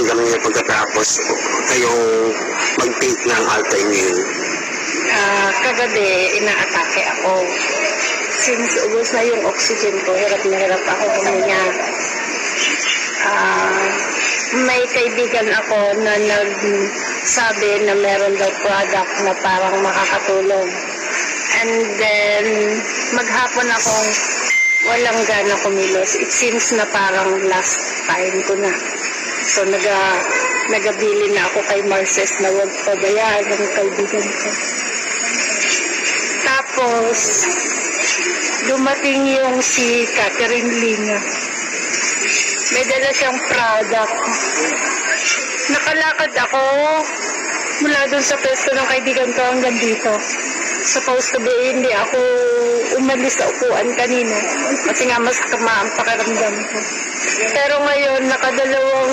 nararamdaman niyo pagkatapos kayong mag-take ng Altemuin? Kagabi, inaatake ako. Since ubos na yung oxygen ko, hirap na hirap ako huminga. May kaibigan ako na nagsabi na meron daw product na parang makakatulong. And then, maghapon akong walang gana kumilos. It seems na parang last time ko na. So, nagabili na ako kay Marces na huwag pabayaan ng kaibigan ko. Tapos, dumating yung si Catherine Lina. May dala siyang product. Nakalakad ako mula dun sa pwesto ng kaibigan ko hanggang dito. Supposed to be, hindi ako umalis sa upuan kanina. Kasi nga mas kama ang pakiramdam ko. Pero ngayon, nakadalawang